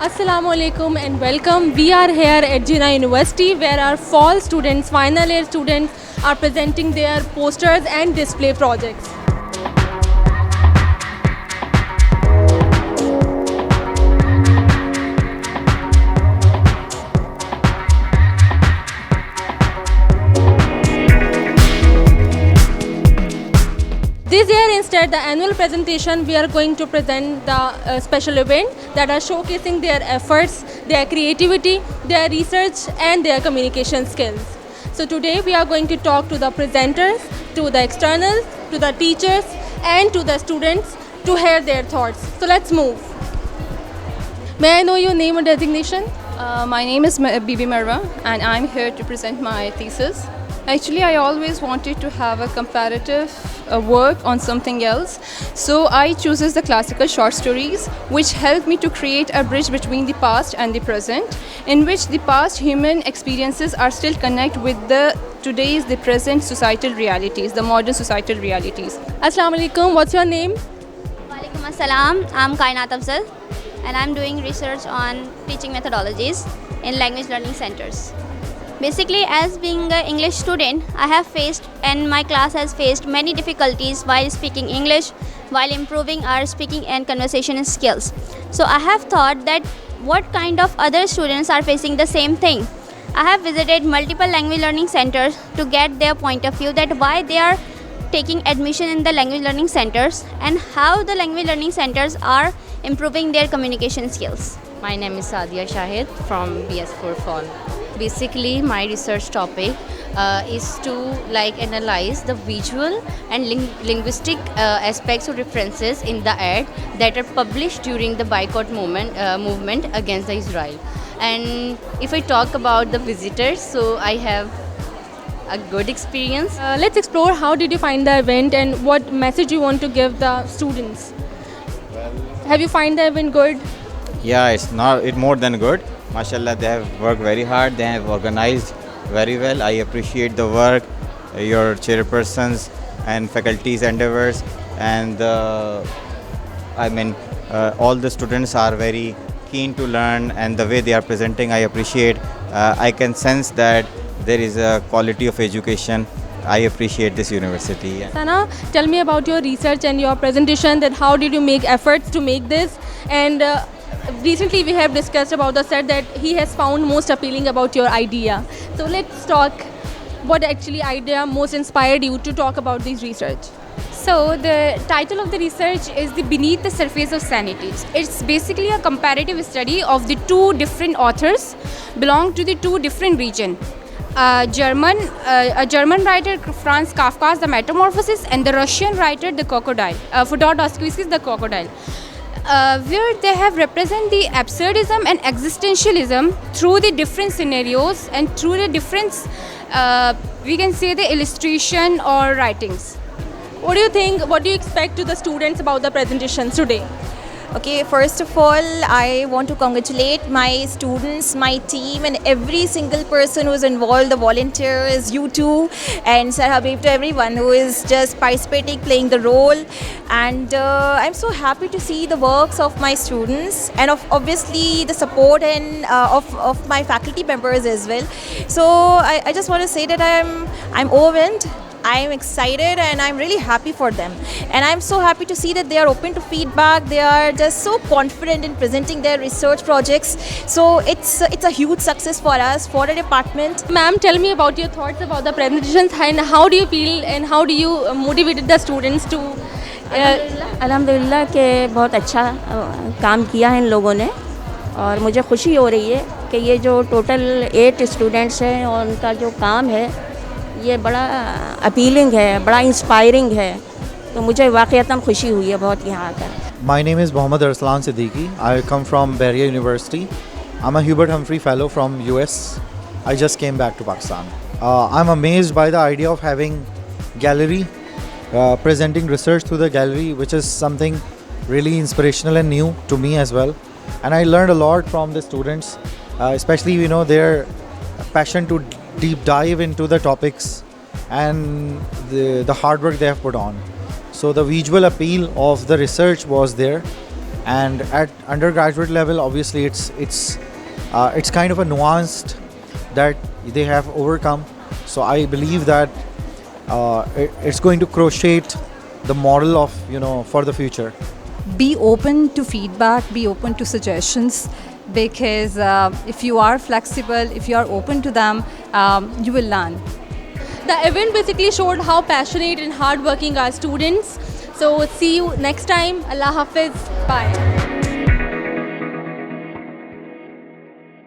Assalamu alaikum and welcome. We are here at Jinnah University where our fall students, final year students are presenting their posters and display projects. This year instead the annual presentation we are going to present the special event that are showcasing their efforts, their creativity, their research and their communication skills. So today we are going to talk to the presenters, to the externals, to the teachers and to the students to hear their thoughts. So let's move. May I know your name and designation? My name is Bibi Marwa and I'm here to present my thesis. Actually, I always wanted to have a comparative work on something else. So I chooses the classical short stories which help me to create a bridge between the past and the present, in which the past human experiences are still connect with the present societal realities, the modern societal realities. Assalamu alaikum. What's your name? Walaikum Assalam. I'm Kainat Afzal and I'm doing research on teaching methodologies in language learning centers. Basically, as being an English student, I have faced and my class has faced many difficulties while speaking English, while improving our speaking and conversation skills. So I have thought that what kind of other students are facing the same thing. I have visited multiple language learning centers to get their point of view that why they are taking admission in the language learning centers and how the language learning centers are improving their communication skills. My name is Sadia Shahid from BS4 Fall. Basically, my research topic is to analyze the visual and linguistic aspects or references in the ad that are published during the boycott movement against the Israel. And if I talk about the visitors, so I have a good experience. Let's explore how did you find the event and what message you want to give the students. Have you find the event good? Yeah, it's more than good. MashaAllah, they have worked very hard. They have organized very well. I appreciate the work, your chairpersons and faculty's endeavors, and all the students are very keen to learn, and the way they are presenting, I appreciate. I can sense that there is a quality of education. I appreciate this university. Sana, tell me about your research and your presentation. That how did you make efforts to make this? And recently we have discussed about the set that he has found most appealing about your idea. So let's talk. What actually idea most inspired you to talk about this research? So the title of the research is the Beneath the Surface of Sanity. It's basically a comparative study of the two different authors belong to the two different regions. A German writer, Franz Kafka's The Metamorphosis, and the Russian writer, The Crocodile, Fyodor Dostoevsky's The Crocodile, where they have represent the absurdism and existentialism through the different scenarios and through the different, we can say, the illustration or writings. What do you think? What do you expect to the students about the presentations today? Okay, first of all, I want to congratulate my students, my team, and every single person who is involved, the volunteers, you too, and Sir Habib, to everyone who is just participating, playing the role. And I'm so happy to see the works of my students and obviously the support and of my faculty members as well. So I just want to say that I'm overwhelmed. I'm excited and I'm really happy for them, and I'm so happy to see that they are open to feedback. They are just so confident in presenting their research projects. So it's a huge success for us, for the department. Ma'am, tell me about your thoughts about the presentations and how do you feel and how do you motivate the students to अल्हम्दुलिल्लाह के बहुत अच्छा काम किया है इन लोगों ने, और मुझे खुशी हो रही है कि ये जो टोटल 8 स्टूडेंट्स हैं और उनका जो काम है ये बड़ा अपीलिंग है, बड़ा इंस्पायरिंग है, तो मुझे वाक़ईतन खुशी हुई है बहुत यहाँ आकर. My name is Mohammad Arslan Siddiqui. I come from Bahria University. I'm a Hubert Humphrey Fellow from US. I just came back to Pakistan. I'm amazed by the idea of having gallery, presenting research through the gallery, which is something really inspirational and new to me as well. And I learned a lot from the students, especially their passion to deep dive into the topics and the hard work they have put on. So the visual appeal of the research was there, And at undergraduate level, obviously it's kind of a nuanced that they have overcome. So I believe that it's going to crochet the model of, for the future. Be open to feedback, be open to suggestions, because if you are flexible, if you are open to them, you will learn. The event basically showed how passionate and hardworking our students. So see you next time. Allah Hafiz. Bye.